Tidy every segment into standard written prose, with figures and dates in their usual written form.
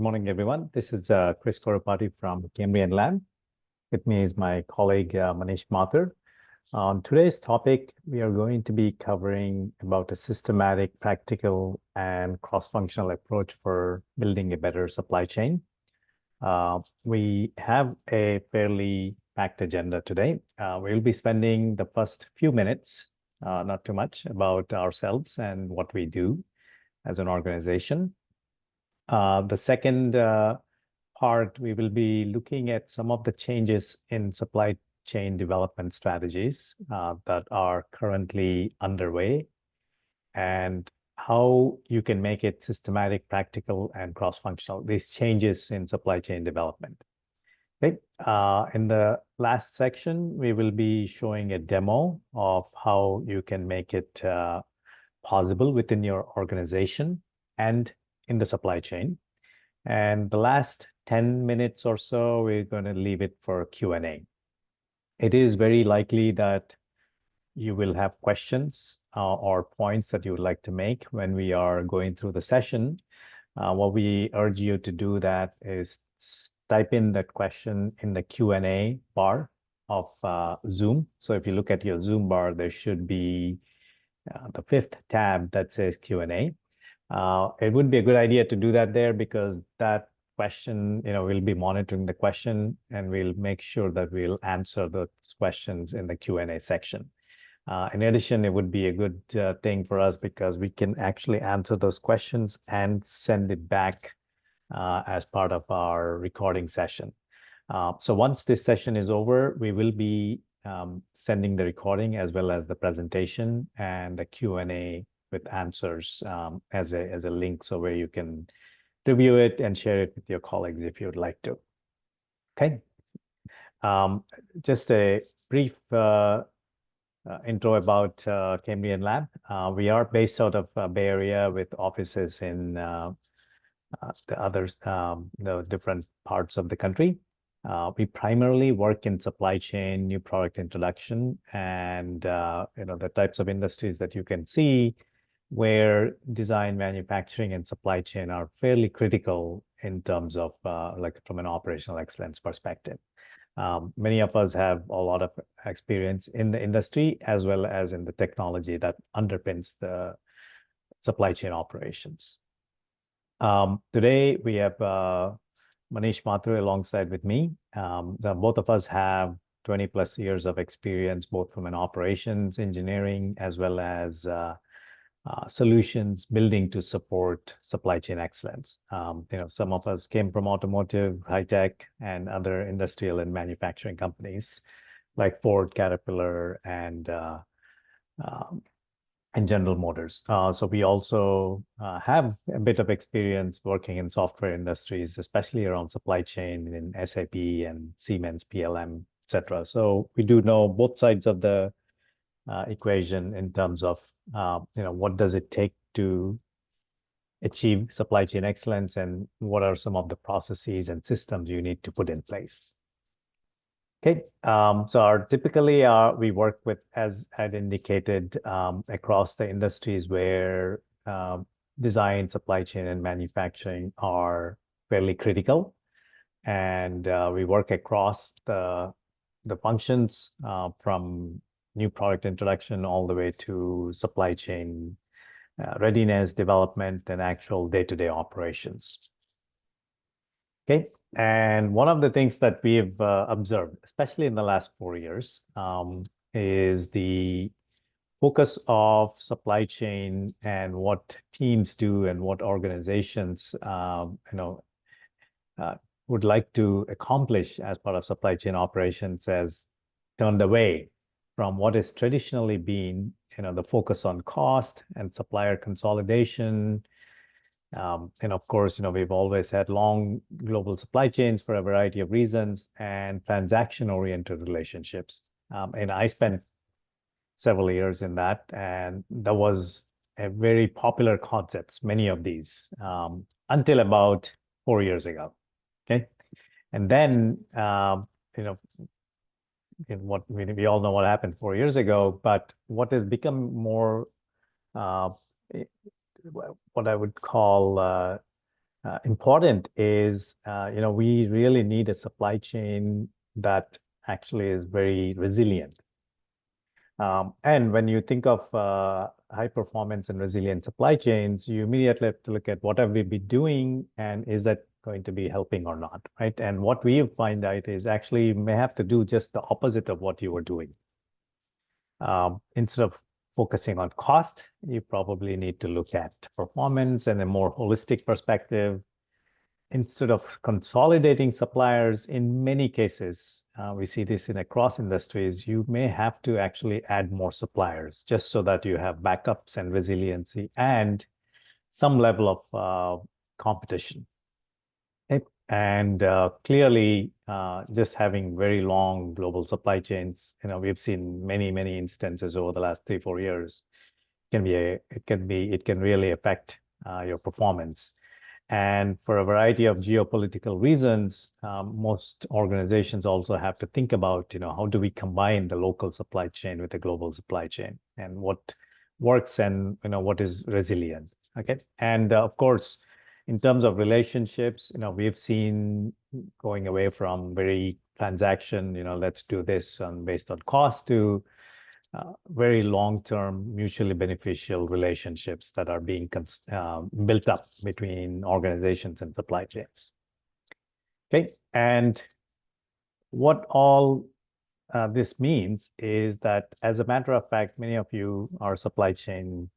Good morning, everyone. This is Chris Korapati from Cambrian Lab. With me is my colleague Manish Mathur. On today's topic, we are going to be covering about a systematic, practical, and cross-functional approach for building a better supply chain. We have a fairly packed agenda today. We'll be spending the first few minutes, not too much, about ourselves and what we do as an organization. The second part, we will be looking at some of the changes in supply chain development strategies that are currently underway and how you can make it systematic, practical, and cross-functional, these changes in supply chain development. Okay. In the last section, we will be showing a demo of how you can make it possible within your organization and in the supply chain. And the last 10 minutes or so, we're going to leave it for Q&A. It is very likely that you will have questions or points that you would like to make when we are going through the session. What we urge you to do that is type in that question in the Q&A bar of Zoom. So if you look at your Zoom bar, there should be the fifth tab that says Q&A. It would be a good idea to do that there because that question, we'll be monitoring the question and we'll make sure that we'll answer those questions in the Q&A section. In addition, it would be a good thing for us because we can actually answer those questions and send it back as part of our recording session. So once this session is over, we will be sending the recording as well as the presentation and the Q&A with answers as a link, so where you can review it and share it with your colleagues if you'd like to. Okay. Just a brief intro about Cambrian Lab. We are based out of Bay Area with offices in the different parts of the country. We primarily work in supply chain, new product introduction, and the types of industries that you can see where design, manufacturing, and supply chain are fairly critical in terms of from an operational excellence perspective. Many of us have a lot of experience in the industry as well as in the technology that underpins the supply chain operations. Today, we have Manish Mathur alongside with me. Both of us have 20 plus years of experience, both from an operations, engineering, as well as solutions building to support supply chain excellence. Some of us came from automotive, high tech, and other industrial and manufacturing companies like Ford, Caterpillar, and General Motors. So we also have a bit of experience working in software industries, especially around supply chain in SAP and Siemens, PLM, etc. So we do know both sides of the equation in terms of what does it take to achieve supply chain excellence and what are some of the processes and systems you need to put in place. Okay, so typically we work with, as I'd indicated, across the industries where design, supply chain, and manufacturing are fairly critical. And we work across the functions from new product introduction all the way to supply chain readiness, development, and actual day-to-day operations. Okay, and one of the things that we've observed, especially in the last 4 years, is the focus of supply chain and what teams do and what organizations would like to accomplish as part of supply chain operations has turned away from what has traditionally been, the focus on cost and supplier consolidation. And of course, we've always had long global supply chains for a variety of reasons and transaction-oriented relationships. And I spent several years in that, and that was a very popular concepts, many of these, until about 4 years ago. Okay, and then what we all know what happened 4 years ago, but what has become more what I would call important is, we really need a supply chain that actually is very resilient. And when you think of high performance and resilient supply chains, you immediately have to look at what have we been doing and is that going to be helping or not, right? And what we find out is actually you may have to do just the opposite of what you were doing. Instead of focusing on cost, you probably need to look at performance and a more holistic perspective. Instead of consolidating suppliers, in many cases, we see this in across industries, you may have to actually add more suppliers just so that you have backups and resiliency and some level of competition. And clearly, just having very long global supply chains, we've seen many instances over the last 3-4 years. It can really affect your performance. And for a variety of geopolitical reasons, most organizations also have to think about, how do we combine the local supply chain with the global supply chain, and what works and what is resilient. Okay, and of course, in terms of relationships, we've seen going away from very transaction, let's do this based on cost to very long-term, mutually beneficial relationships that are being built up between organizations and supply chains. Okay, and what all this means is that, as a matter of fact, many of you are supply chain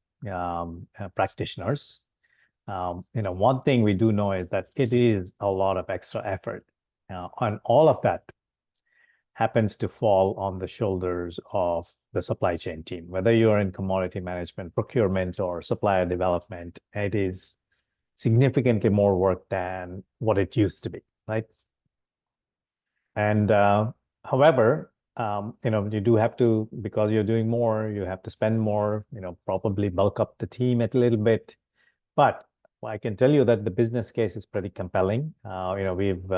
practitioners. One thing we do know is that it is a lot of extra effort, and all of that happens to fall on the shoulders of the supply chain team. Whether you're in commodity management, procurement, or supplier development, it is significantly more work than what it used to be, right? And however, you do have to, because you're doing more, you have to spend more, probably bulk up the team a little bit. But I can tell you that the business case is pretty compelling. We've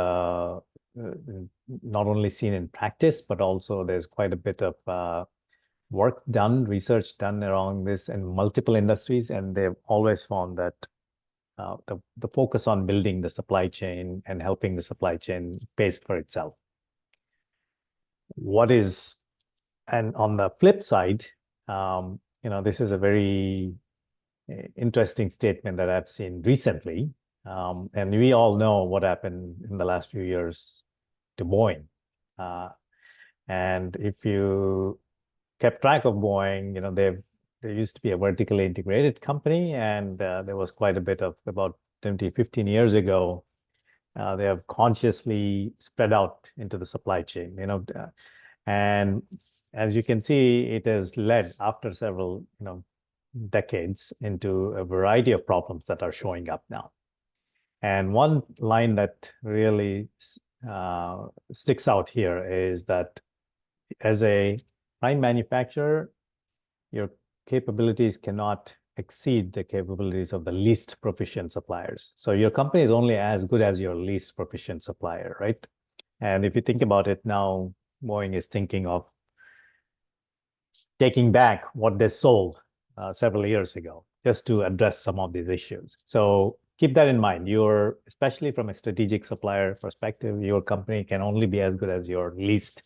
not only seen in practice, but also there's quite a bit of work done, research done around this in multiple industries, and they've always found that the focus on building the supply chain and helping the supply chain pays for itself. And on the flip side, this is a very interesting statement that I've seen recently. And we all know what happened in the last few years to Boeing. And if you kept track of Boeing, they used to be a vertically integrated company, and there was quite a bit of, about 15 years ago, they have consciously spread out into the supply chain, and as you can see, it has led, after several, decades, into a variety of problems that are showing up now. And one line that really sticks out here is that as a prime manufacturer, your capabilities cannot exceed the capabilities of the least proficient suppliers. So your company is only as good as your least proficient supplier, right? And if you think about it now, Boeing is thinking of taking back what they sold several years ago, just to address some of these issues. So keep that in mind. Especially from a strategic supplier perspective, your company can only be as good as your least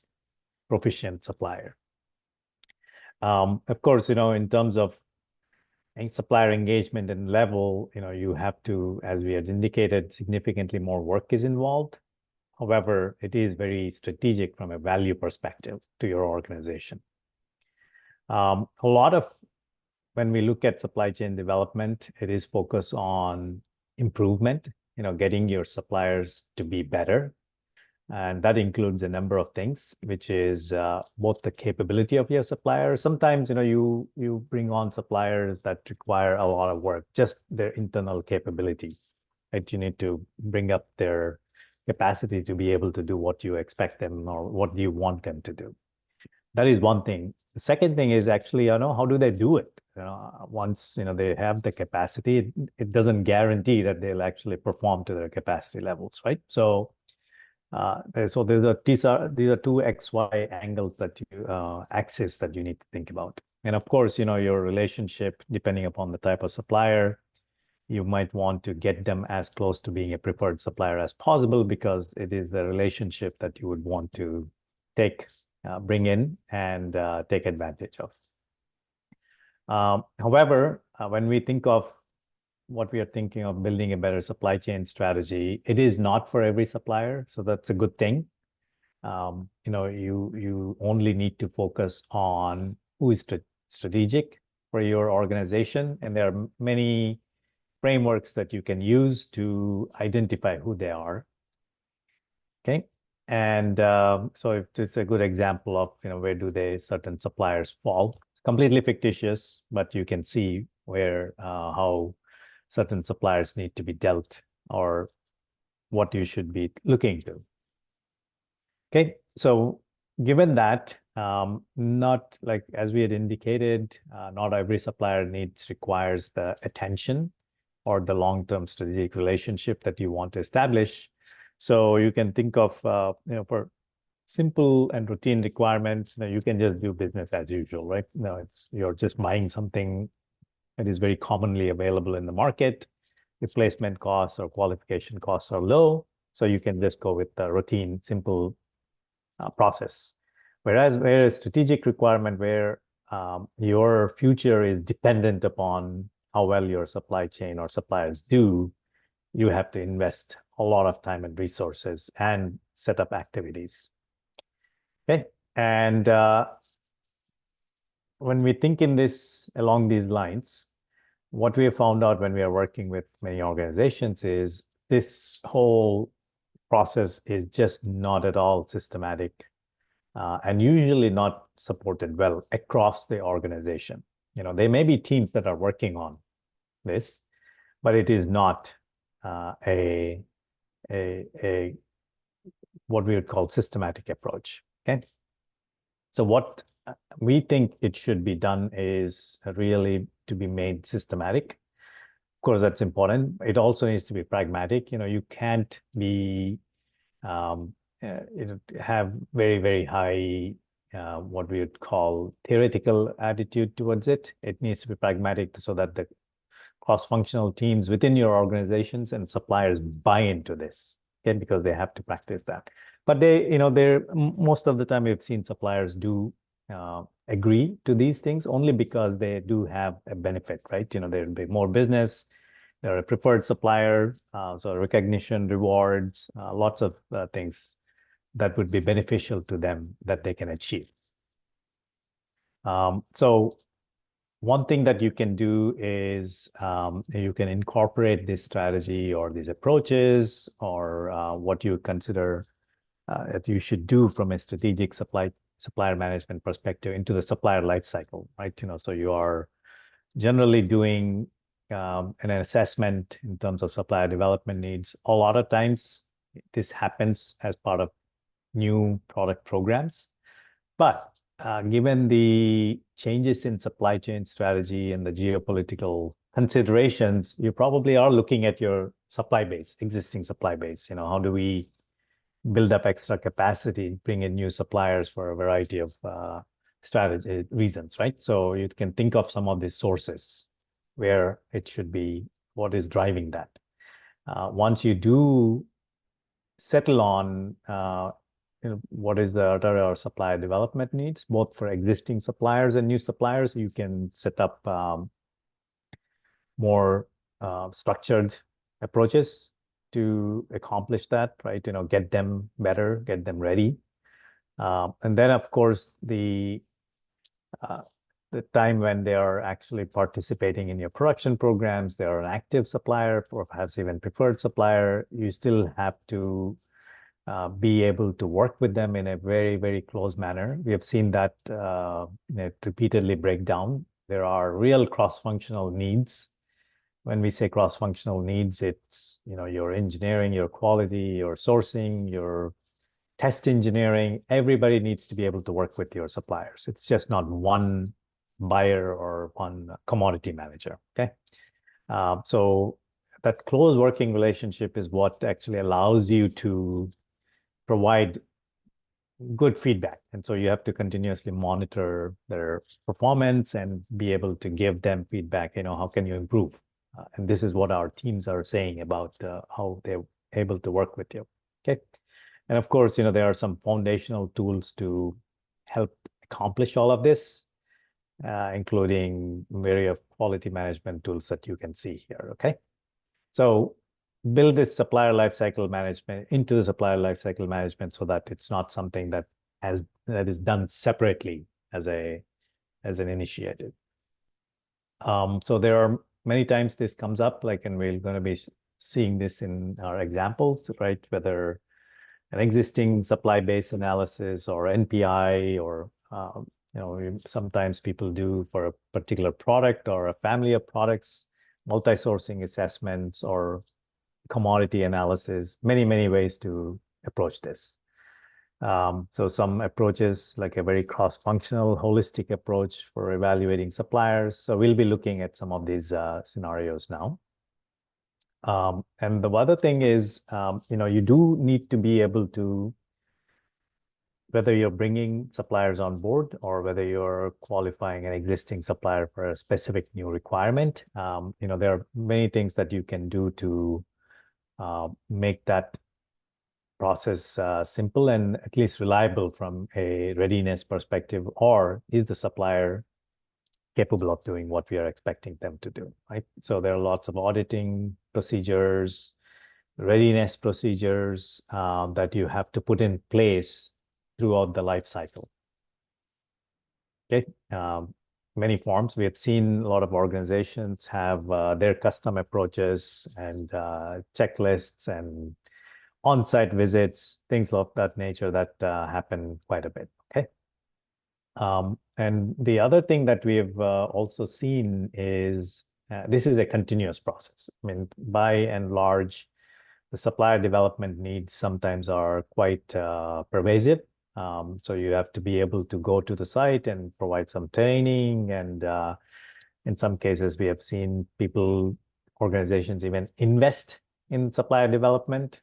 proficient supplier. Of course, in terms of supplier engagement and level, you have to, as we had indicated, significantly more work is involved. However, it is very strategic from a value perspective to your organization. A lot of, when we look at supply chain development, it is focused on improvement, getting your suppliers to be better. And that includes a number of things, which is both the capability of your suppliers. Sometimes, you bring on suppliers that require a lot of work, just their internal capability, right? You need to bring up their capacity to be able to do what you expect them or what you want them to do. That is one thing. The second thing is actually, how do they do it? Once, they have the capacity, it doesn't guarantee that they'll actually perform to their capacity levels, right? So these are two XY angles that axis that you need to think about. And of course, your relationship, depending upon the type of supplier, you might want to get them as close to being a preferred supplier as possible, because it is the relationship that you would want to bring in and take advantage of. However, when we think of what we are thinking of building a better supply chain strategy, it is not for every supplier. So that's a good thing. You only need to focus on who is strategic for your organization. And there are many frameworks that you can use to identify who they are. Okay. And so it's a good example of, where do certain suppliers fall. It's completely fictitious, but you can see where, how certain suppliers need to be dealt, or what you should be looking to. Okay, so given that, not like, as we had indicated, not every supplier requires the attention or the long-term strategic relationship that you want to establish. So you can think of, for simple and routine requirements, you can just do business as usual, right? You're just buying something that is very commonly available in the market. Replacement costs or qualification costs are low, so you can just go with the routine, simple process. Whereas a strategic requirement, where your future is dependent upon how well your supply chain or suppliers do, you have to invest a lot of time and resources and set up activities. Okay, and when we think along these lines, what we have found out when we are working with many organizations is this whole process is just not at all systematic, and usually not supported well across the organization. There may be teams that are working on this, but it is not a what we would call systematic approach. Okay, so what we think it should be done is really to be made systematic. Of course, that's important. It also needs to be pragmatic. You can't be have very, very high what we would call theoretical attitude towards it. It needs to be pragmatic, so that the cross-functional teams within your organizations and suppliers buy into this, okay, because they have to practice that. But most of the time we've seen suppliers do agree to these things only because they do have a benefit, right? There'll be more business. They're a preferred supplier, so recognition, rewards, lots of things that would be beneficial to them that they can achieve. So one thing that you can do is you can incorporate this strategy or these approaches, or what you consider that you should do from a strategic supplier management perspective into the supplier life cycle, right? So you are generally doing an assessment in terms of supplier development needs. A lot of times this happens as part of new product programs, but given the changes in supply chain strategy and the geopolitical considerations, you probably are looking at your existing supply base. How do we build up extra capacity, bring in new suppliers for a variety of strategy reasons, right? So you can think of some of these sources where it should be, what is driving that. Once you do settle on what is the other supplier development needs, both for existing suppliers and new suppliers, you can set up more structured approaches to accomplish that, right? Get them better, get them ready. And then, of course, the time when they are actually participating in your production programs, they are an active supplier, or perhaps even preferred supplier, you still have to be able to work with them in a very, very close manner. We have seen that repeatedly break down. There are real cross-functional needs. When we say cross-functional needs, it's your engineering, your quality, your sourcing, your test engineering. Everybody needs to be able to work with your suppliers. It's just not one buyer or one commodity manager. Okay, so that close working relationship is what actually allows you to provide good feedback. And so you have to continuously monitor their performance and be able to give them feedback. How can you improve? And this is what our teams are saying about how they're able to work with you. Okay. And of course, there are some foundational tools to help accomplish all of this, including various quality management tools that you can see here. Okay. So build this supplier lifecycle management into the supplier lifecycle management so that it's not something that is done separately as an initiative. So there are many times this comes up, and we're going to be seeing this in our examples, right? Whether an existing supply base analysis or NPI, or sometimes people do for a particular product or a family of products, multi-sourcing assessments or commodity analysis, many ways to approach this. So some approaches, like a very cross-functional, holistic approach for evaluating suppliers. So we'll be looking at some of these scenarios now. And the other thing is, you do need to be able to, whether you're bringing suppliers on board or whether you're qualifying an existing supplier for a specific new requirement, there are many things that you can do to make that process simple and at least reliable from a readiness perspective. Or is the supplier capable of doing what we are expecting them to do, right? So there are lots of auditing procedures, readiness procedures that you have to put in place throughout the life cycle. Okay. Many forms. We have seen a lot of organizations have their custom approaches and checklists and on-site visits, things of that nature that happen quite a bit. Okay. And the other thing that we have also seen is this is a continuous process. I mean, by and large, the supplier development needs sometimes are quite pervasive. So you have to be able to go to the site and provide some training. And in some cases, we have seen organizations even invest in supplier development.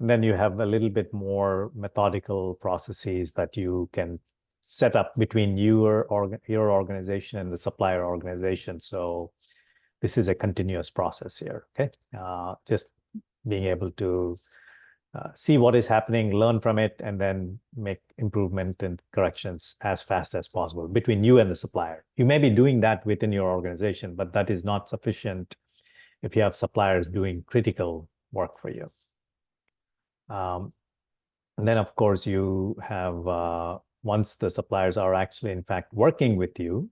And then you have a little bit more methodical processes that you can set up between your organization and the supplier organization. So this is a continuous process here. Okay. Just being able to see what is happening, learn from it, and then make improvement and corrections as fast as possible between you and the supplier. You may be doing that within your organization, but that is not sufficient if you have suppliers doing critical work for you. And then, of course, you have, once the suppliers are actually, in fact, working with you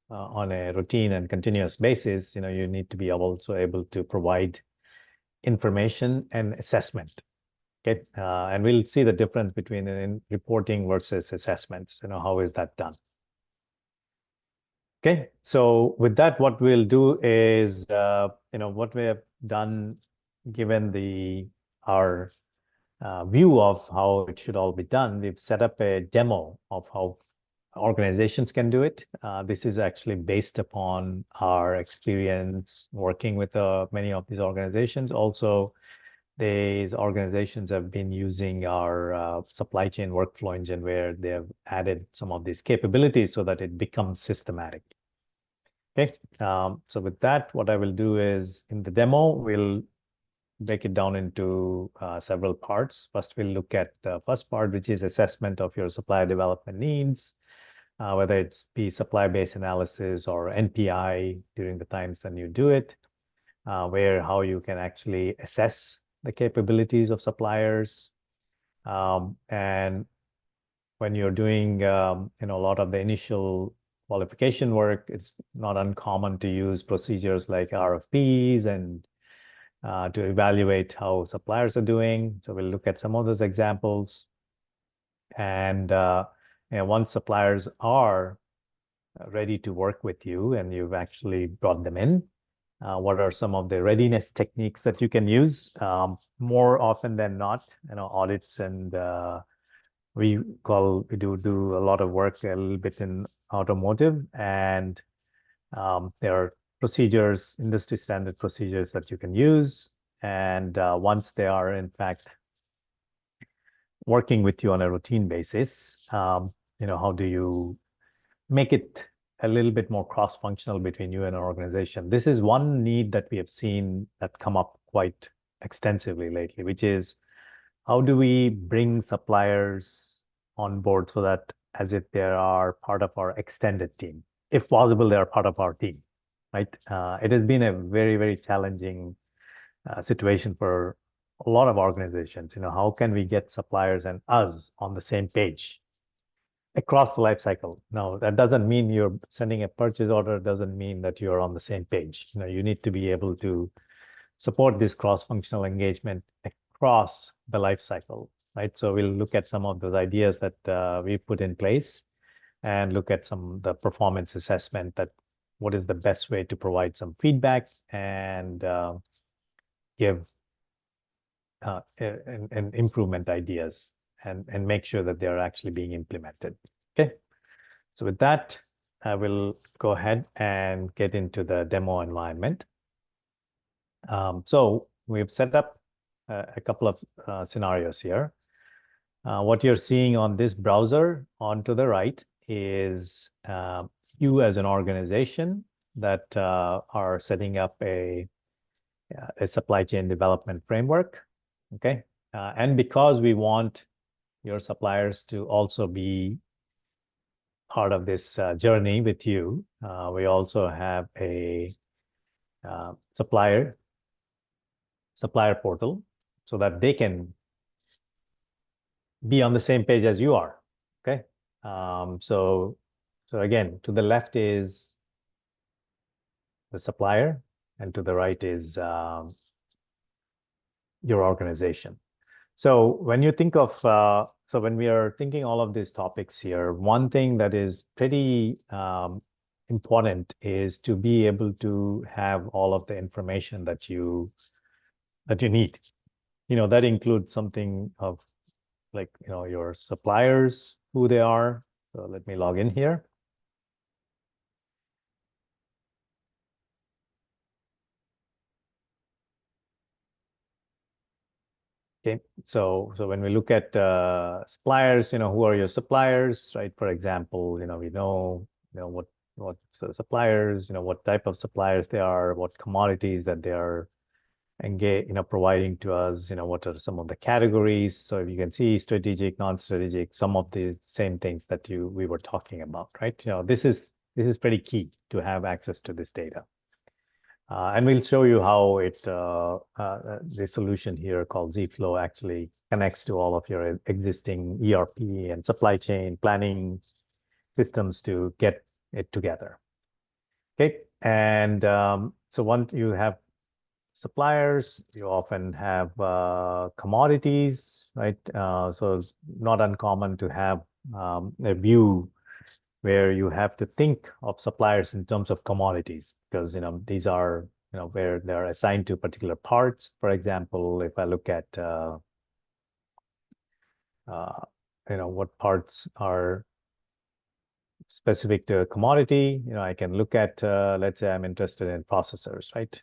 on a routine and continuous basis, you need to be also able to provide information and assessment. Okay. And we'll see the difference between reporting versus assessments. How is that done? Okay. So with that, what we'll do is, what we have done, given our view of how it should all be done, we've set up a demo of how organizations can do it. This is actually based upon our experience working with many of these organizations. Also, these organizations have been using our supply chain workflow engine, where they have added some of these capabilities so that it becomes systematic. Okay. So with that, what I will do is, in the demo, we'll break it down into several parts. First, we'll look at the first part, which is assessment of your supplier development needs, whether it's be supply-based analysis or NPI during the times when you do it, how you can actually assess the capabilities of suppliers. And when you're doing a lot of the initial qualification work, it's not uncommon to use procedures like RFPs and to evaluate how suppliers are doing. So we'll look at some of those examples. And once suppliers are ready to work with you and you've actually brought them in, what are some of the readiness techniques that you can use? More often than not, audits, and we do a lot of work a little bit in automotive, and there are procedures, industry standard procedures that you can use. And once they are, in fact, working with you on a routine basis, how do you make it a little bit more cross-functional between you and an organization. This is one need that we have seen that come up quite extensively lately, which is how do we bring suppliers on board so that as if they are part of our extended team, if possible, they are part of our team, right? It has been a very, very challenging situation for a lot of organizations. How can we get suppliers and us on the same page across the life cycle? Now, that doesn't mean you're sending a purchase order, doesn't mean that you're on the same page. You need to be able to support this cross-functional engagement across the life cycle, right? So we'll look at some of those ideas that we put in place and look at the performance assessment, that what is the best way to provide some feedback and give and improvement ideas and make sure that they're actually being implemented. Okay, so with that, I will go ahead and get into the demo environment. So we've set up a couple of scenarios here. What you're seeing on this browser on to the right is you as an organization that are setting up a supply chain development framework. Okay, and because we want your suppliers to also be part of this journey with you, we also have a supplier portal so that they can be on the same page as you are. Okay, so again, to the left is the supplier, and to the right is your organization. So when you think of, so when we are thinking all of these topics here, one thing that is pretty important is to be able to have all of the information that you need. That includes something of like, your suppliers, who they are. So let me log in here. Okay, so when we look at suppliers, who are your suppliers, right? For example, we know what suppliers, what type of suppliers they are, what commodities that they are providing to us, what are some of the categories. So you can see strategic, non-strategic, some of the same things that we were talking about, right? This is pretty key to have access to this data. And we'll show you how the solution here called zFlow actually connects to all of your existing ERP and supply chain planning systems to get it together. Okay, and so once you have suppliers, you often have commodities, right? So it's not uncommon to have a view where you have to think of suppliers in terms of commodities, because these are where they're assigned to particular parts. For example, if I look at what parts are specific to a commodity, I can look at let's say I'm interested in processors, right?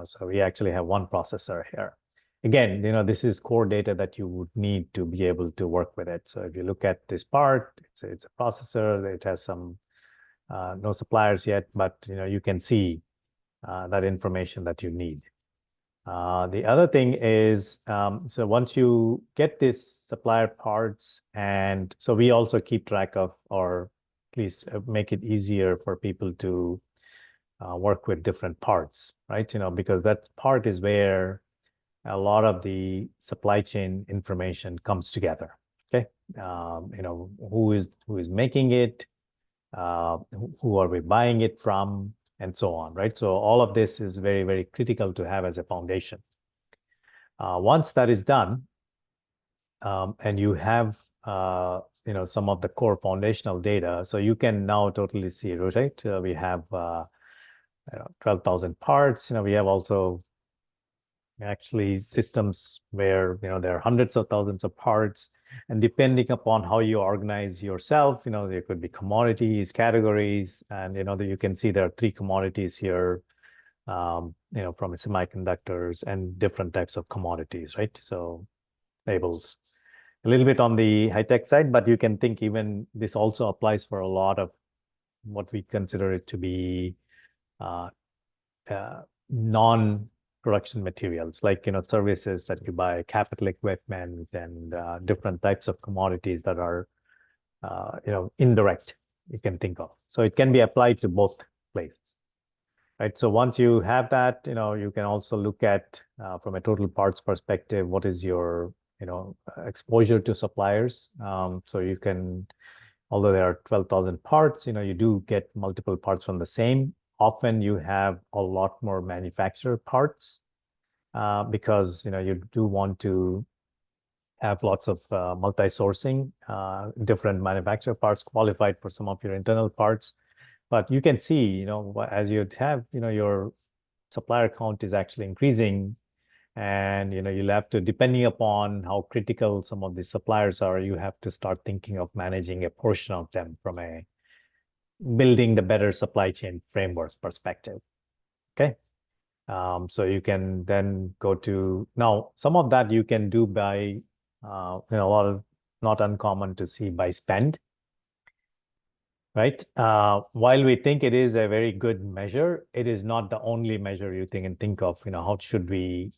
So we actually have one processor here. Again, this is core data that you would need to be able to work with it. So if you look at this part, it's a processor. It has some no suppliers yet, but you can see that information that you need. The other thing is, so once you get this supplier parts, and so we also keep track of, or at least make it easier for people to work with different parts, right? Because that part is where a lot of the supply chain information comes together. Okay, who is making it, who are we buying it from, and so on, right? So all of this is very, very critical to have as a foundation. Once that is done, and you have some of the core foundational data, so you can now totally see it, right? We have 12,000 parts. We have also actually systems where there are hundreds of thousands of parts, and depending upon how you organize yourself, there could be commodities, categories, and you can see there are 3 commodities here, from semiconductors and different types of commodities, right? So labels, a little bit on the high-tech side, but you can think even this also applies for a lot of what we consider it to be non-production materials, like, services that you buy, capital equipment, and different types of commodities that are, indirect, you can think of. So it can be applied to both places, right? So once you have that, you can also look at, from a total parts perspective, what is your, exposure to suppliers. So you can, although there are 12,000 parts, you do get multiple parts from the same. Often you have a lot more manufacturer parts, because, you do want to have lots of multi-sourcing, different manufacturer parts qualified for some of your internal parts. But you can see, as you have, your supplier count is actually increasing, and, you'll have to, depending upon how critical some of these suppliers are, you have to start thinking of managing a portion of them from a building the better supply chain framework perspective. Okay. So you can then go to, now some of that you can do by, a lot of, not uncommon to see, by spend, right? While we think it is a very good measure, it is not the only measure you think of, how should we,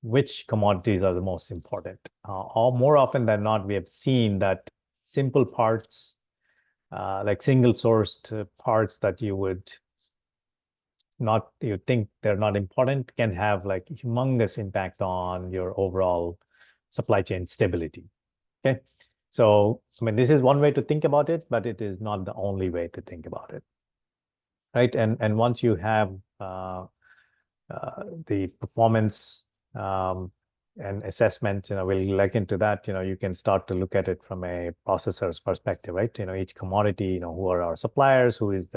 which commodities are the most important. Or more often than not, we have seen that simple parts, like single sourced parts that you think they're not important, can have like humongous impact on your overall supply chain stability. Okay. So, I mean, this is one way to think about it, but it is not the only way to think about it. Right. And once you have the performance and assessment, we'll look into that. You can start to look at it from a processor's perspective, right? Each commodity, who are our suppliers, who is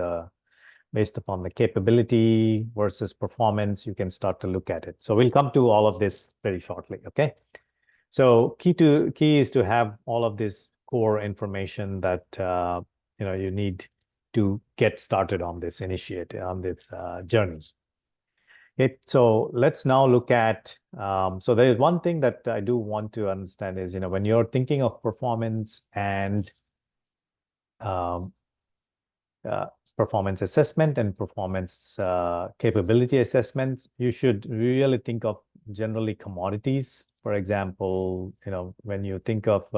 based upon the capability versus performance, you can start to look at it. So we'll come to all of this very shortly. Okay. So key is to have all of this core information that you need to get started on this journey. Okay, so let's now look at, so there is one thing that I do want to understand is, when you're thinking of performance and performance assessment and performance capability assessments, you should really think of generally commodities. For example, when you think of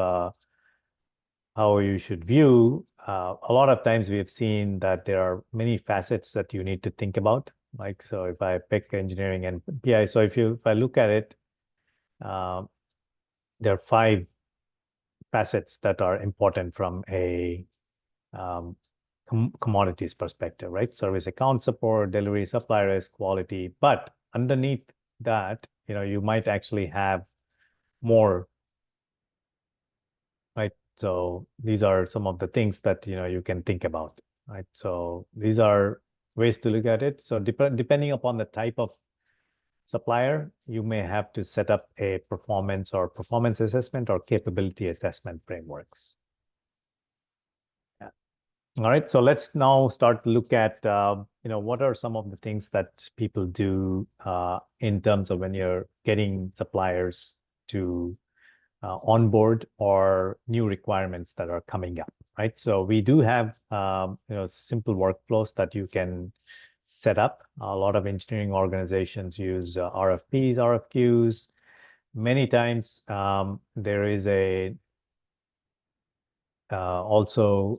how you should view, a lot of times we have seen that there are many facets that you need to think about. Like, so if I pick engineering and PI, so if I look at it, there are 5 facets that are important from a commodities perspective, right? Service account support, delivery, supplier risk, quality. But underneath that, you might actually have more, right? So these are some of the things that, you can think about, right? So these are ways to look at it. So depending upon the type of supplier, you may have to set up a performance assessment or capability assessment frameworks. All right, so let's now start to look at, what are some of the things that people do in terms of when you're getting suppliers to onboard or new requirements that are coming up, right? So we do have, simple workflows that you can set up. A lot of engineering organizations use RFPs, RFQs. Many times there is also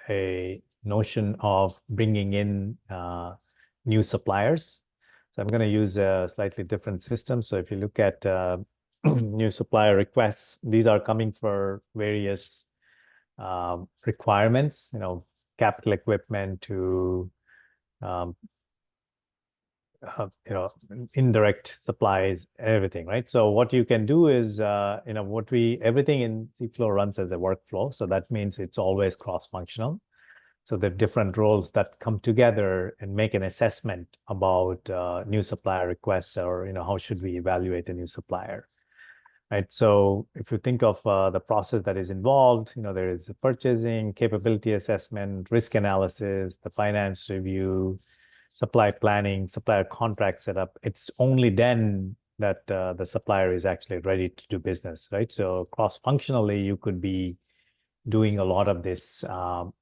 a notion of bringing in new suppliers. So I'm going to use a slightly different system. So if you look at new supplier requests, these are coming for various requirements, capital equipment to indirect supplies, everything, right? So what you can do is, everything in Cflow runs as a workflow. So that means it's always cross-functional. So the different roles that come together and make an assessment about new supplier requests, or, how should we evaluate a new supplier, right? So if you think of the process that is involved, there is the purchasing, capability assessment, risk analysis, the finance review, supply planning, supplier contract setup. It's only then that the supplier is actually ready to do business, right? So cross-functionally, you could be doing a lot of this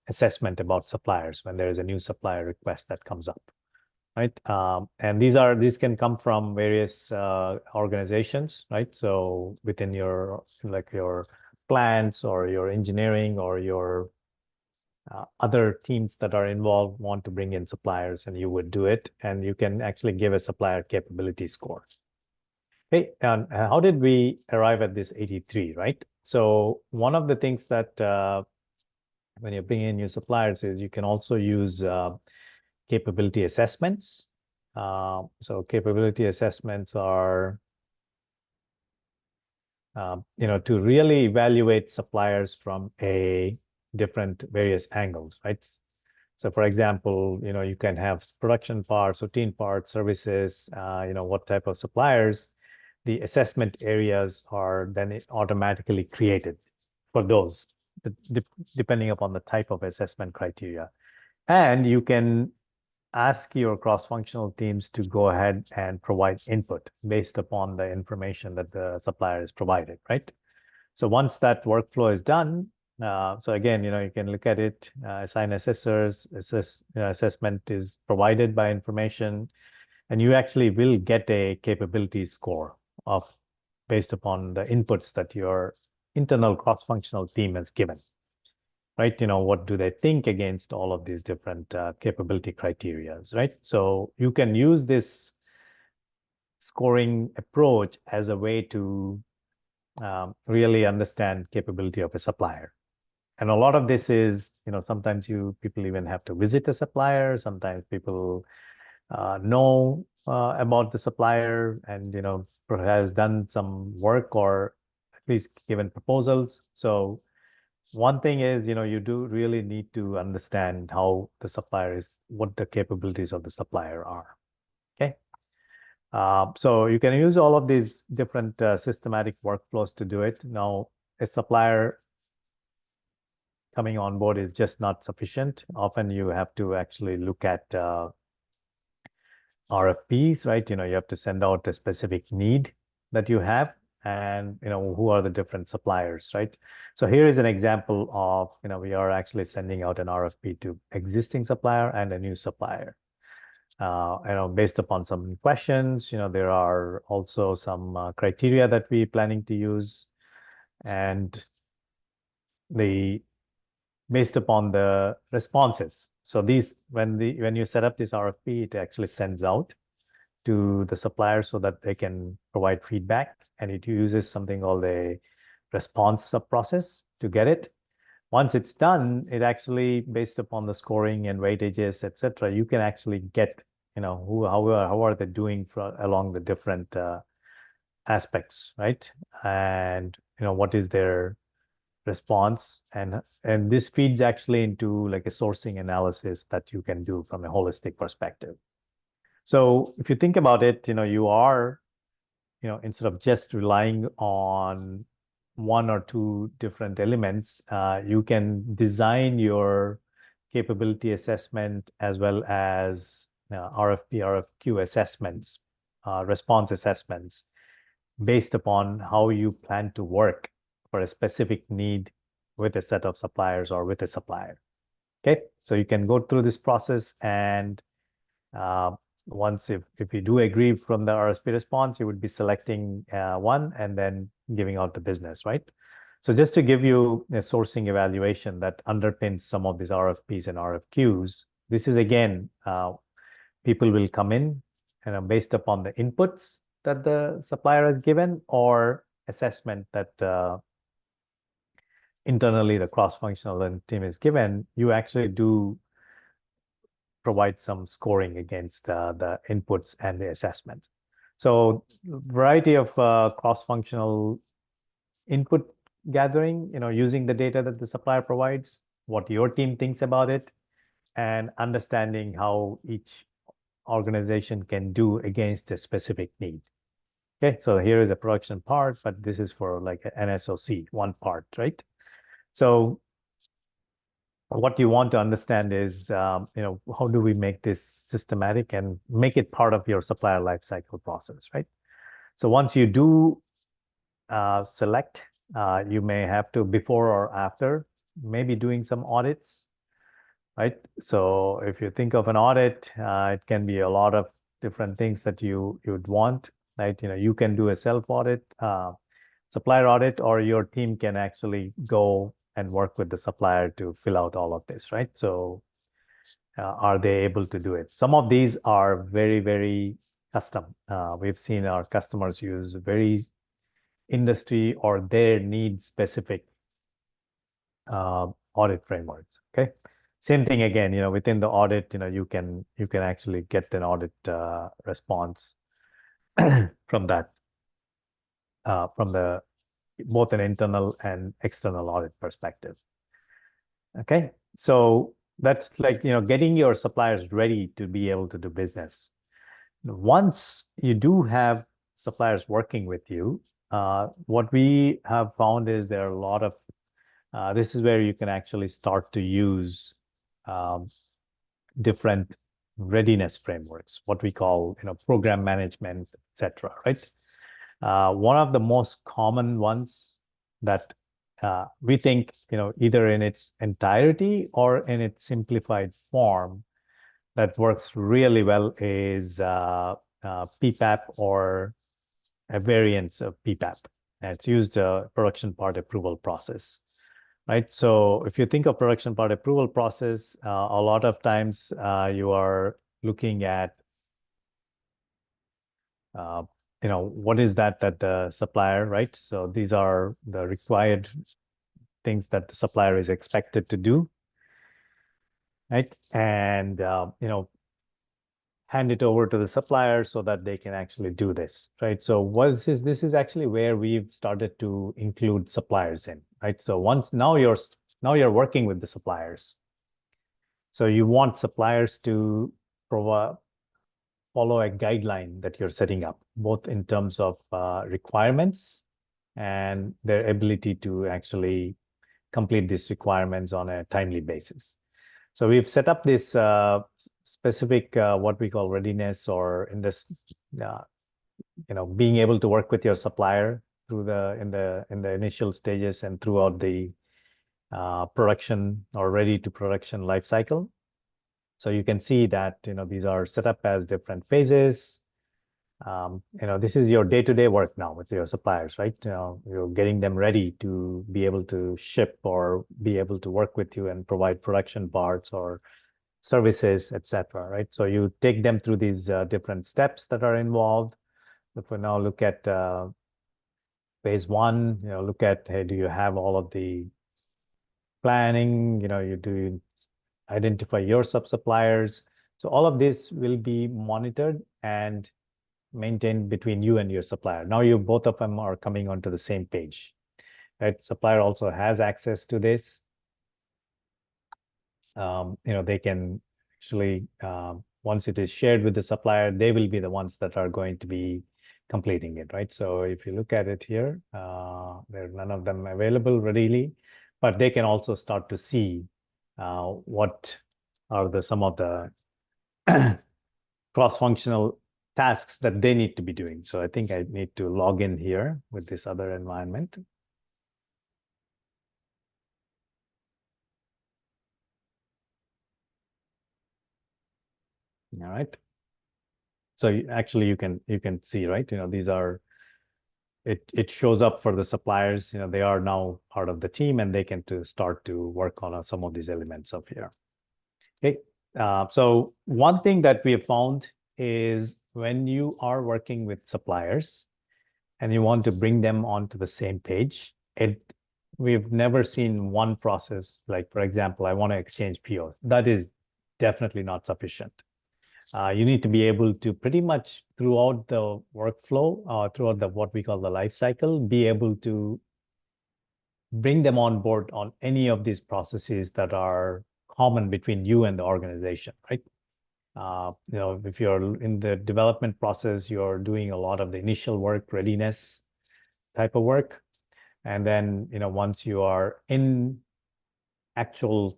assessment about suppliers when there is a new supplier request that comes up, right? And these can come from various organizations, right? So within your plants or your engineering or your other teams that are involved want to bring in suppliers, and you would do it, and you can actually give a supplier capability score. Hey, and how did we arrive at this 83, right? So one of the things that when you bring in new suppliers is you can also use capability assessments. So capability assessments are, to really evaluate suppliers from a different various angles, right? So for example, you can have production parts, routine parts, services, what type of suppliers. The assessment areas are then automatically created for those, depending upon the type of assessment criteria. And you can ask your cross-functional teams to go ahead and provide input based upon the information that the supplier is provided, right? So once that workflow is done, so again, you can look at it, assign assessors, assessment is provided by information, and you actually will get a capability score based upon the inputs that your internal cross-functional team has given, right? What do they think against all of these different capability criteria, right? So you can use this scoring approach as a way to really understand capability of a supplier. And a lot of this is, sometimes people even have to visit a supplier. Sometimes people know about the supplier and, perhaps done some work or at least given proposals. So one thing is, you do really need to understand how the supplier is, what the capabilities of the supplier are. Okay. So you can use all of these different systematic workflows to do it. Now, a supplier coming on board is just not sufficient. Often you have to actually look at RFPs, right? You have to send out a specific need that you have, and who are the different suppliers, right? So here is an example of, we are actually sending out an RFP to existing supplier and a new supplier. Based upon some questions, there are also some criteria that we're planning to use, and based upon the responses. So when you set up this RFP, it actually sends out to the supplier so that they can provide feedback, and it uses something called a response sub-process to get it. Once it's done, it actually, based upon the scoring and weightages, etc., you can actually get, how are they doing along the different aspects, right? And what is their response, and this feeds actually into like a sourcing analysis that you can do from a holistic perspective. So if you think about it, you are, instead of just relying on one or two different elements, you can design your capability assessment as well as RFP, RFQ assessments, response assessments based upon how you plan to work for a specific need with a set of suppliers or with a supplier. Okay, so you can go through this process, and once if you do agree from the RFP response, you would be selecting one and then giving out the business, right? So just to give you a sourcing evaluation that underpins some of these RFPs and RFQs, this is again, people will come in and based upon the inputs that the supplier has given or assessment that internally the cross-functional team is given, you actually do provide some scoring against the inputs and the assessments. So variety of cross-functional input gathering, using the data that the supplier provides, what your team thinks about it, and understanding how each organization can do against a specific need. Okay, so here is a production part, but this is for like an SOC, one part, right? So what you want to understand is, how do we make this systematic and make it part of your supplier lifecycle process, right? So once you do select, you may have to, before or after maybe doing some audits, right? So if you think of an audit, it can be a lot of different things that you'd want, right? You can do a self-audit, supplier audit, or your team can actually go and work with the supplier to fill out all of this, right? So are they able to do it? Some of these are very, very custom. We've seen our customers use very industry or their need specific audit frameworks. Okay. Same thing again, within the audit, you can actually get an audit response from that, from the both an internal and external audit perspective. Okay. So that's like, getting your suppliers ready to be able to do business. Once you do have suppliers working with you, what we have found is there are a lot of, this is where you can actually start to use different readiness frameworks, what we call, program management, etc. Right? One of the most common ones that we think, either in its entirety or in its simplified form that works really well is PPAP or a variance of PPAP. And it's used production part approval process, right? So if you think of production part approval process, a lot of times you are looking at, what is that the supplier, right? So these are the required things that the supplier is expected to do, right? And, hand it over to the supplier so that they can actually do this, right? So what is this? This is actually where we've started to include suppliers in, right? So now you're working with the suppliers. So you want suppliers to follow a guideline that you're setting up, both in terms of requirements and their ability to actually complete these requirements on a timely basis. So we've set up this specific what we call readiness, or in this, being able to work with your supplier through in the initial stages and throughout the production or ready to production life cycle. So you can see that these are set up as different phases. This is your day-to-day work now with your suppliers, right? You're getting them ready to be able to ship or be able to work with you and provide production parts or services, etc. Right? So you take them through these different steps that are involved. If we now look at phase one, look at, hey, do you have all of the planning? You do identify your sub-suppliers. So all of this will be monitored and maintained between you and your supplier. Now both of them are coming onto the same page, right? Supplier also has access to this. They can actually, once it is shared with the supplier, they will be the ones that are going to be completing it, right? So if you look at it here, there are none of them available readily, but they can also start to see what are some of the cross-functional tasks that they need to be doing. So I think I need to log in here with this other environment. All right. So actually you can see, right? These are, it shows up for the suppliers, they are now part of the team and they can start to work on some of these elements of here. Okay. So one thing that we have found is when you are working with suppliers and you want to bring them onto the same page, we've never seen one process, like, for example, I want to exchange POs. That is definitely not sufficient. You need to be able to pretty much throughout the workflow, throughout what we call the life cycle, be able to bring them on board on any of these processes that are common between you and the organization, right? If you're in the development process, you're doing a lot of the initial work, readiness type of work. And then, once you are in actual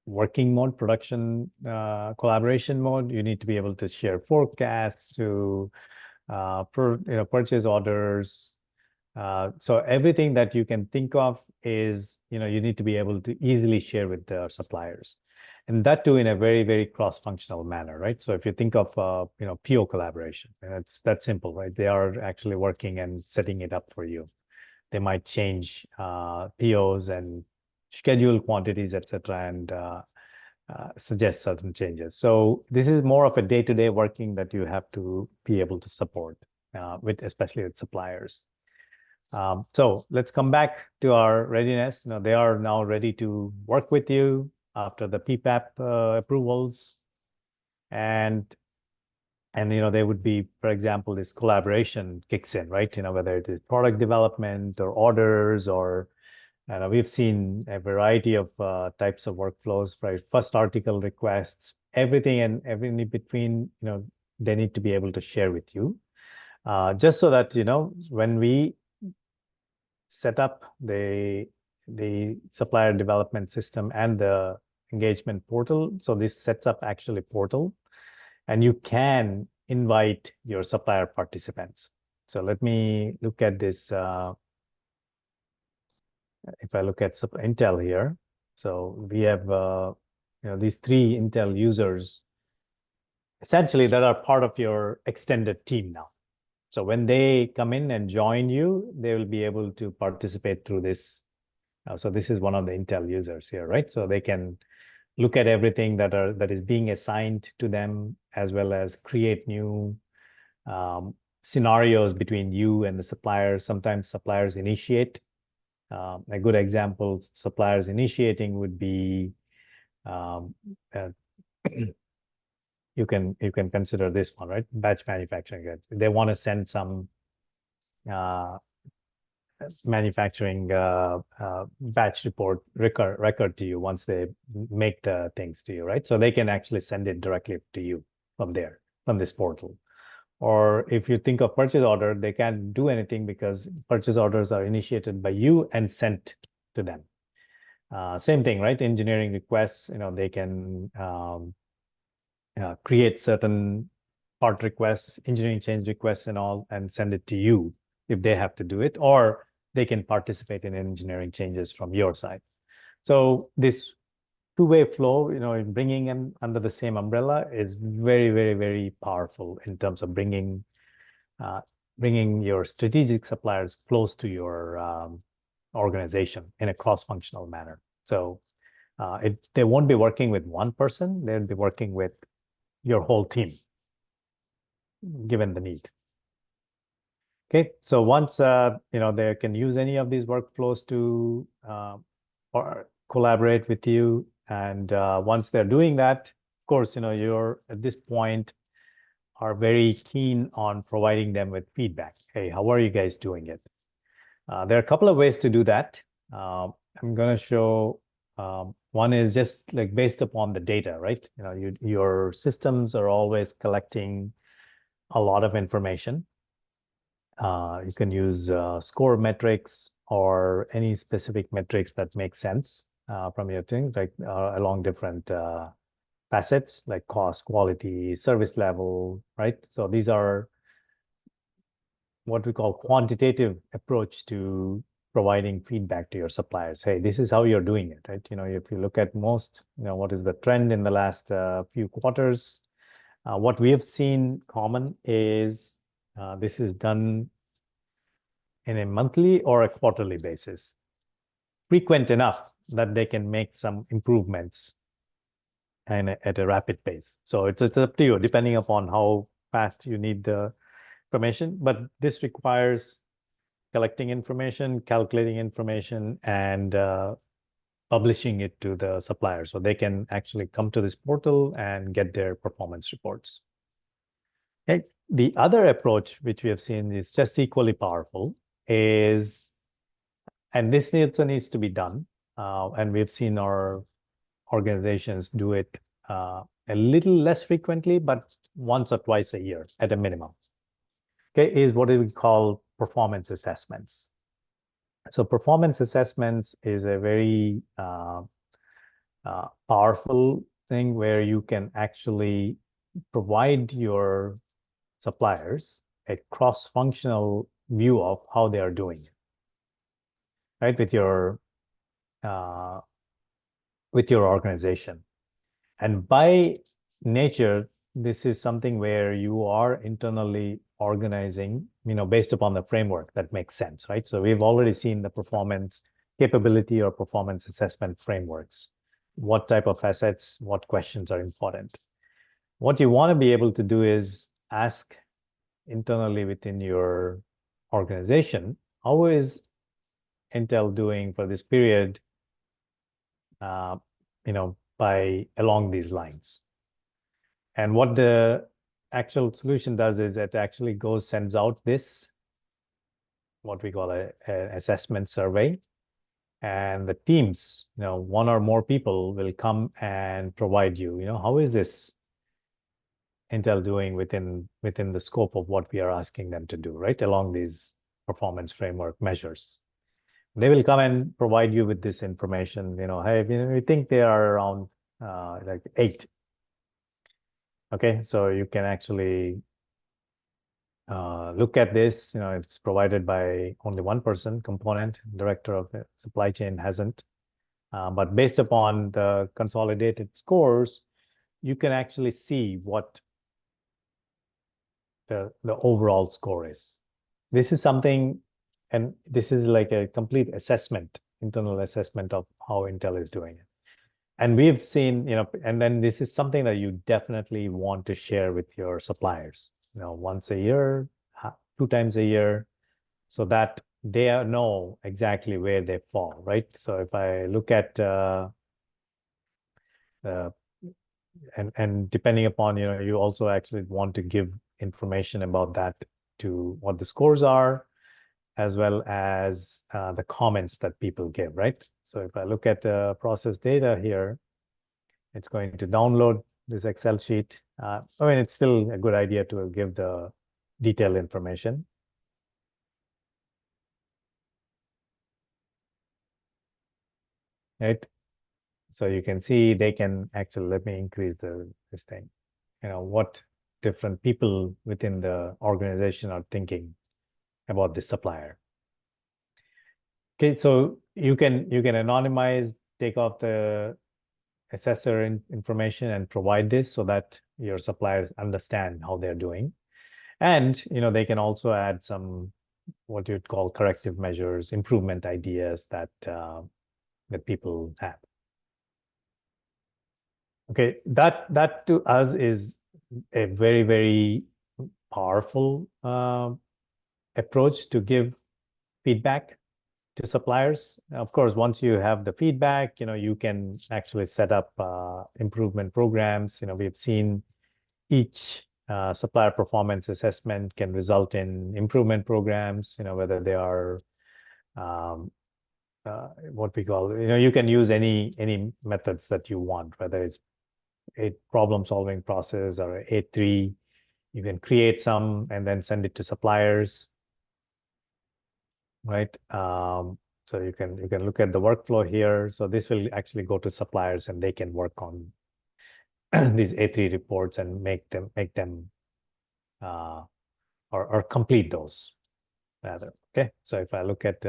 working mode, production collaboration mode, you need to be able to share forecasts, to purchase orders, So everything that you can think of is, you need to be able to easily share with the suppliers. And that too in a very, very cross-functional manner, right? So if you think of, PO collaboration, and it's that simple, right? They are actually working and setting it up for you. They might change POs and schedule quantities, etc., and suggest certain changes. So this is more of a day-to-day working that you have to be able to support especially with suppliers. So let's come back to our readiness. They are now ready to work with you after the PPAP approvals, and there would be, for example, this collaboration kicks in, right? Whether it is product development or orders, or we've seen a variety of types of workflows, right? First article requests, everything and everything in between, they need to be able to share with you. Just so that, when we set up the supplier development system and the engagement portal, so this sets up actually portal, and you can invite your supplier participants. So let me look at this. If I look at Intel here, so we have these 3 Intel users essentially that are part of your extended team now. So when they come in and join you, they will be able to participate through this. So this is one of the Intel users here, right? So they can look at everything that is being assigned to them, as well as create new scenarios between you and the suppliers. Sometimes suppliers initiate. A good example, suppliers initiating would be you can consider this one, right? Batch manufacturing. They want to send some manufacturing batch report record to you once they make the things to you, right? So they can actually send it directly to you from this portal. Or if you think of purchase order, they can't do anything because purchase orders are initiated by you and sent to them. Same thing, right? Engineering requests, they can create certain part requests, engineering change requests and all, and send it to you if they have to do it, or they can participate in engineering changes from your side. So this two-way flow, in bringing them under the same umbrella is very, very, very powerful in terms of bringing your strategic suppliers close to your organization in a cross-functional manner. So they won't be working with one person; they'll be working with your whole team, given the need. Okay, so once they can use any of these workflows to or collaborate with you, and once they're doing that, of course, you're at this point are very keen on providing them with feedback. Hey, how are you guys doing it? There are a couple of ways to do that. I'm going to show one is just like based upon the data, right? Your systems are always collecting a lot of information. You can use score metrics or any specific metrics that make sense from your thing, like along different facets like cost, quality, service level, right? So these are what we call quantitative approach to providing feedback to your suppliers. Hey, this is how you're doing it, right? If you look at most, what is the trend in the last few quarters, what we have seen common is this is done in a monthly or a quarterly basis, frequent enough that they can make some improvements and at a rapid pace. So it's up to you, depending upon how fast you need the information. But this requires collecting information, calculating information, and publishing it to the supplier so they can actually come to this portal and get their performance reports. Okay. The other approach, which we have seen is just equally powerful, is, and this also needs to be done, and we've seen our organizations do it a little less frequently, but once or twice a year at a minimum. Okay, is what we call performance assessments. So performance assessments is a very powerful thing where you can actually provide your suppliers a cross-functional view of how they are doing, right, with your organization. And by nature, this is something where you are internally organizing, based upon the framework that makes sense, right? So we've already seen the performance capability or performance assessment frameworks. What type of assets, what questions are important. What you want to be able to do is ask internally within your organization, how is Intel doing for this period, by along these lines. And what the actual solution does is it actually sends out this, what we call a assessment survey. And the teams, one or more people will come and provide you, how is this Intel doing within the scope of what we are asking them to do, right? Along these performance framework measures. They will come and provide you with this information, hey, we think they are around like 8. Okay, so you can actually look at this. It's provided by only one person, component director of the supply chain hasn't. But based upon the consolidated scores, you can actually see what the overall score is. This is something, and this is like a complete assessment, internal assessment of how Intel is doing it. And we've seen, and then this is something that you definitely want to share with your suppliers, once a year, 2 times a year, so that they know exactly where they fall, right? So if I look at, and depending upon, you also actually want to give information about that to what the scores are, as well as the comments that people give, right? So if I look at the process data here, it's going to download this Excel sheet. It's still a good idea to give the detailed information. Right? So you can see they can actually, let me increase this thing, what different people within the organization are thinking about this supplier. Okay, so you can anonymize, take off the assessor information and provide this so that your suppliers understand how they're doing. And they can also add some what you'd call corrective measures, improvement ideas that people have. Okay, that to us is a very, very powerful approach to give feedback to suppliers. Of course, once you have the feedback, you can actually set up improvement programs. We've seen each supplier performance assessment can result in improvement programs, whether they are what we call, you can use any methods that you want, whether it's a problem solving process or A3. You can create some and then send it to suppliers, right? So you can look at the workflow here. So this will actually go to suppliers and they can work on these A3 reports and make them or complete those rather. Okay, so if I look at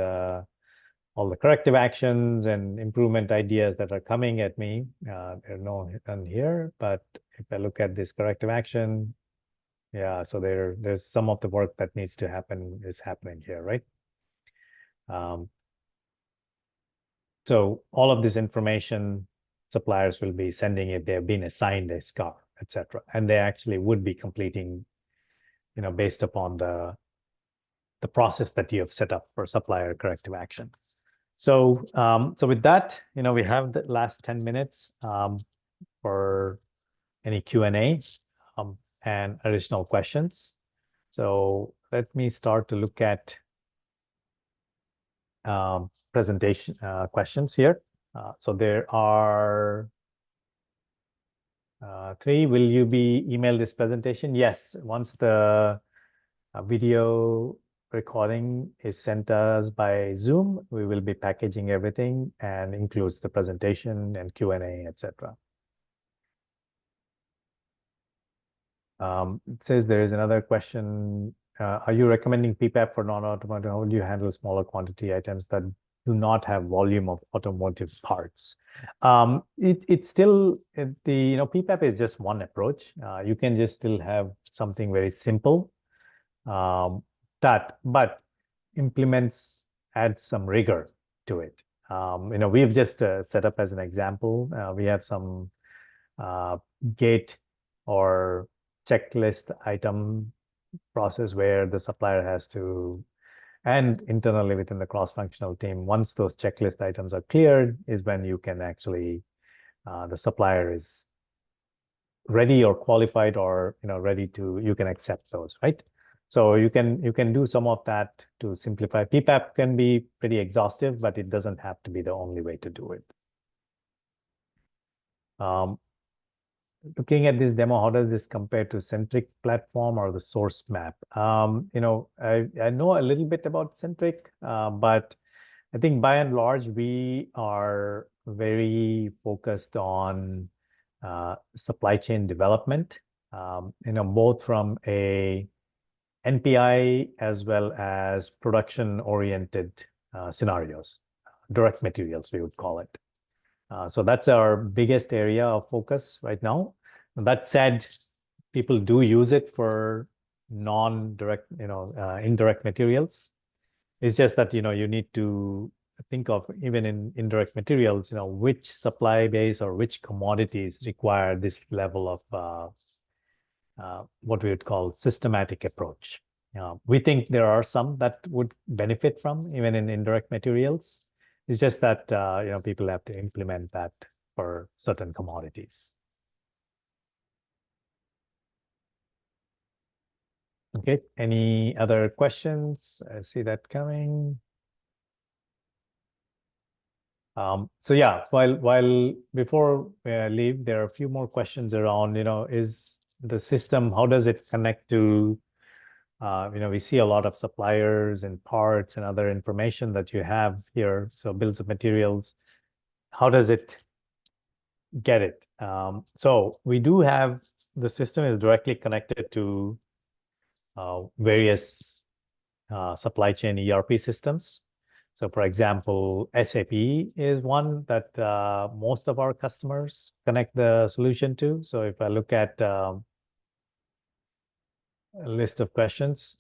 all the corrective actions and improvement ideas that are coming at me, there are none here. But if I look at this corrective action, yeah, so there's some of the work that needs to happen is happening here, right? So all of this information suppliers will be sending if they've been assigned a scar, etc. And they actually would be completing, based upon the process that you have set up for supplier corrective action. So, so with that, we have the last 10 minutes for any Q&A and additional questions. So let me start to look at presentation questions here. So there are 3. Will you be email this presentation? Yes, once the video recording is sent us by Zoom, we will be packaging everything and includes the presentation and Q&A, etc. It says there is another question are you recommending PPAP for non-automotive? How do you handle smaller quantity items that do not have volume of automotive parts? It's still PPAP is just one approach. You can just still have something very simple but implements adds some rigor to it. We've just set up as an example. We have some gate or checklist item process where the supplier has to, and internally within the cross-functional team, once those checklist items are cleared, is when you can actually, the supplier is ready or qualified or ready to, you can accept those, right? So you can do some of that to simplify. PPAP can be pretty exhaustive, but it doesn't have to be the only way to do it. Looking at this demo, how does this compare to Centric platform or the source map? I know a little bit about Centric, but I think by and large, we are very focused on supply chain development, both from a NPI as well as production-oriented scenarios, direct materials, we would call it. So that's our biggest area of focus right now. That said, people do use it for non-direct, indirect materials. It's just that, you need to think of, even in indirect materials, which supply base or which commodities require this level of what we would call systematic approach. We think there are some that would benefit from even in indirect materials. It's just that people have to implement that for certain commodities. Okay, any other questions? I see that coming. So yeah, while before we leave, there are a few more questions around, is the system, how does it connect to, we see a lot of suppliers and parts and other information that you have here. So bills of materials, how does it get it? So we do have, the system is directly connected to various supply chain ERP systems. So for example, SAP is one that most of our customers connect the solution to. So if I look at a list of questions,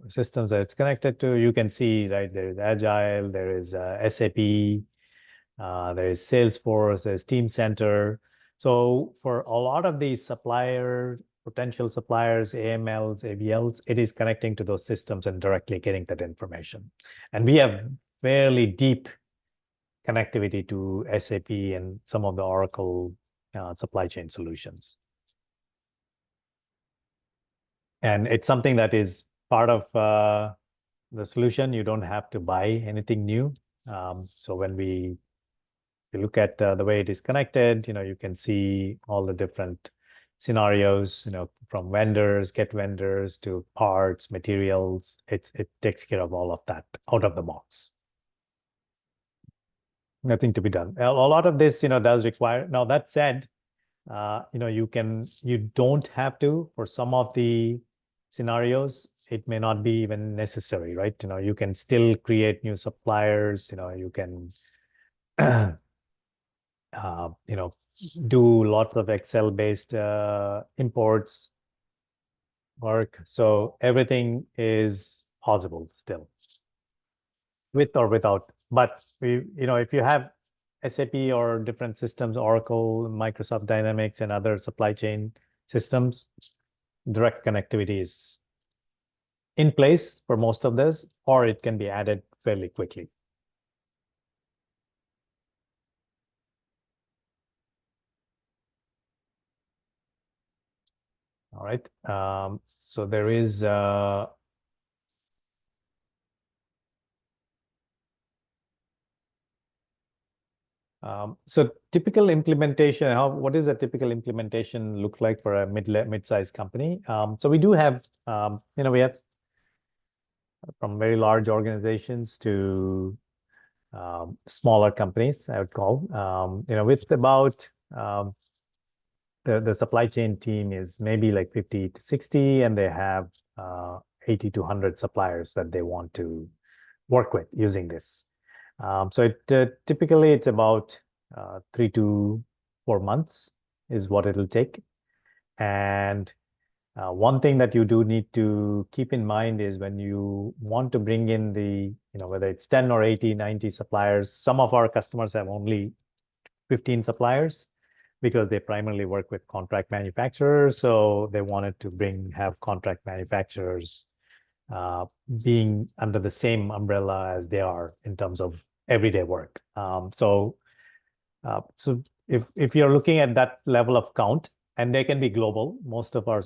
systems that it's connected to, you can see, right, there is Agile, there is SAP, there is Salesforce, there's Teamcenter. So for a lot of these potential suppliers, AMLs, ABLs, it is connecting to those systems and directly getting that information. And we have fairly deep connectivity to SAP and some of the Oracle supply chain solutions. And it's something that is part of the solution. You don't have to buy anything new. So when we look at the way it is connected, you can see all the different scenarios, from vendors, get vendors to parts, materials. It takes care of all of that out of the box. Nothing to be done. A lot of this, does require. Now that said, you don't have to. For some of the scenarios, it may not be even necessary, right? You can still create new suppliers. You can, do lots of Excel-based imports work. So everything is possible still, with or without. But if you have SAP or different systems, Oracle, Microsoft Dynamics, and other supply chain systems, direct connectivity is in place for most of this, or it can be added fairly quickly. All right. So there is so typical implementation. What does a typical implementation look like for a mid-sized company? So we do have, we have from very large organizations to smaller companies, I would call. With about the supply chain team is maybe like 50 to 60, and they have 80 to 100 suppliers that they want to work with using this. So typically it's about 3 to 4 months is what it'll take. And one thing that you do need to keep in mind is when you want to bring in whether it's 10 or 80, 90 suppliers, some of our customers have only 15 suppliers because they primarily work with contract manufacturers. So they wanted to have contract manufacturers being under the same umbrella as they are in terms of everyday work. So if you're looking at that level of count, and they can be global, most of our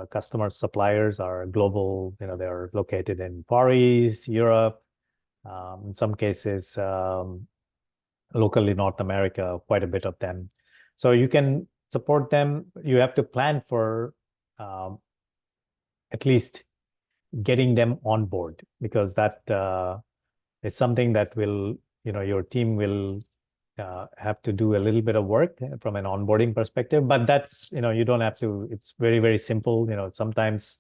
customers, suppliers are global. They're located in Far East, Europe, in some cases, locally North America, quite a bit of them. So you can support them. You have to plan for at least getting them on board, because that is something that your team will have to do a little bit of work from an onboarding perspective. But that's, you don't have to, it's very, very simple. Sometimes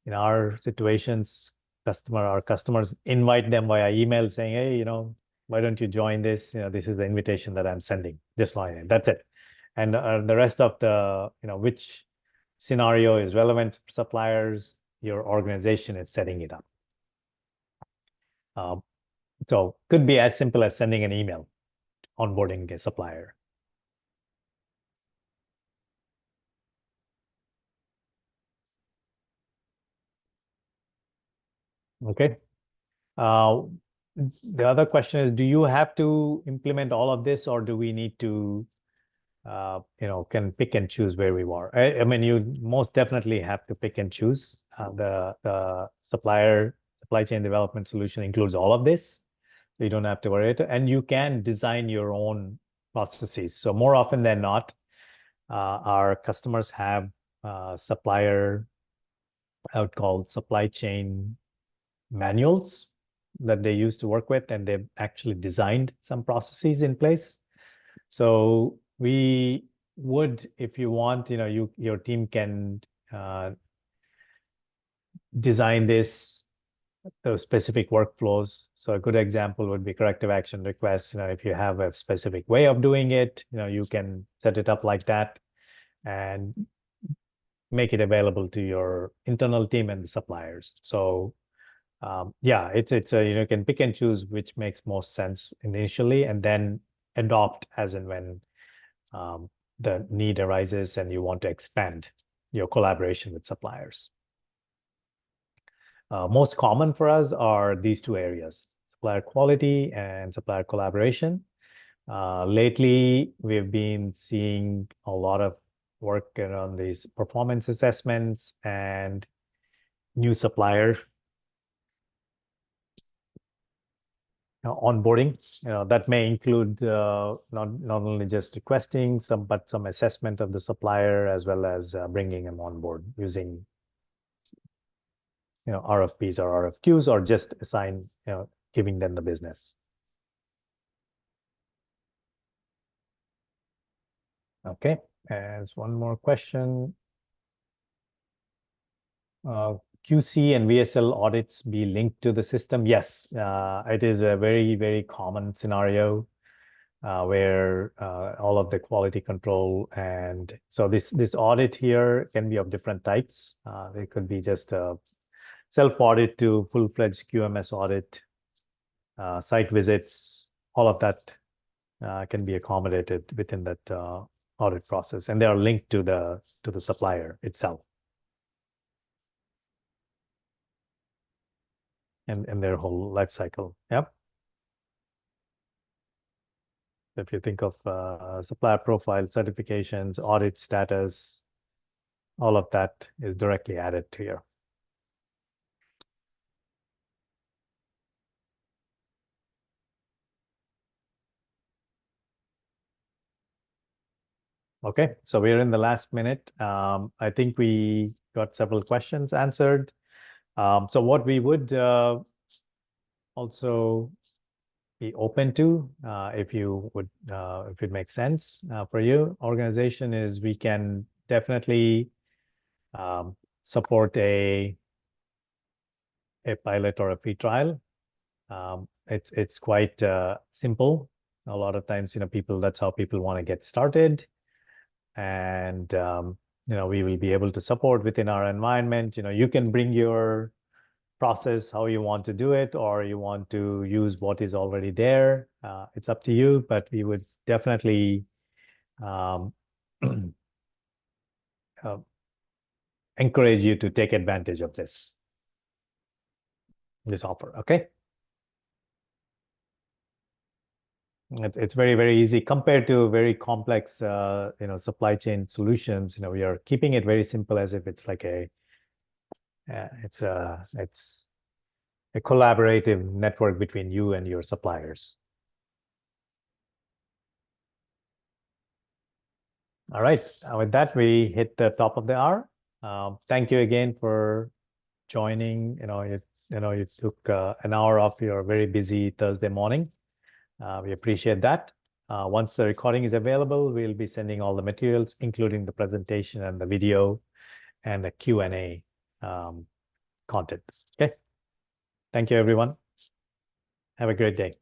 in our situations, our customers invite them via email saying, hey, why don't you join this? This is the invitation that I'm sending. Just like it. That's it. And the rest of which scenario is relevant for suppliers, your organization is setting it up. So could be as simple as sending an email onboarding a supplier. Okay. The other question is, do you have to implement all of this, or do we need to, can pick and choose where we are? I mean, you most definitely have to pick and choose. The supply chain development solution includes all of this. So you don't have to worry. And you can design your own processes. So more often than not, our customers have supplier, I would call supply chain manuals that they used to work with, and they've actually designed some processes in place. So we would, if you want, your team can design those specific workflows. So a good example would be corrective action requests. If you have a specific way of doing it, you can set it up like that and make it available to your internal team and the suppliers. So yeah, you can pick and choose which makes most sense initially, and then adopt as and when the need arises and you want to expand your collaboration with suppliers. Most common for us are these two areas, supplier quality and supplier collaboration. Lately, we've been seeing a lot of work around these performance assessments and new supplier onboarding. That may include not only just requesting but some assessment of the supplier, as well as bringing them on board using RFPs or RFQs, or just giving them the business. Okay, and there's one more question. QC and VSL audits be linked to the system? Yes, it is a very, very common scenario where all of the quality control, and so this audit here can be of different types. It could be just a self-audit to full-fledged QMS audit, site visits, all of that can be accommodated within that audit process, and they are linked to the supplier itself and their whole life cycle. Yep. If you think of supplier profile, certifications, audit status, all of that is directly added to here. Okay, so we're in the last minute. I think we got several questions answered. So what we would also be open to, if it makes sense for you, organization, is we can definitely support a a pilot or a free trial. It's quite simple. A lot of times, that's how people want to get started. And, we will be able to support within our environment. You can bring your process how you want to do it, or you want to use what is already there. It's up to you, but we would definitely encourage you to take advantage of this offer. Okay. It's very, very easy compared to very complex, supply chain solutions. We are keeping it very simple, as if it's like it's a collaborative network between you and your suppliers. All right. With that, we hit the top of the hour. Thank you again for joining. You took an hour off your very busy Thursday morning. We appreciate that. Once the recording is available, we'll be sending all the materials, including the presentation and the video and the Q&A content. Okay. Thank you, everyone. Have a great day.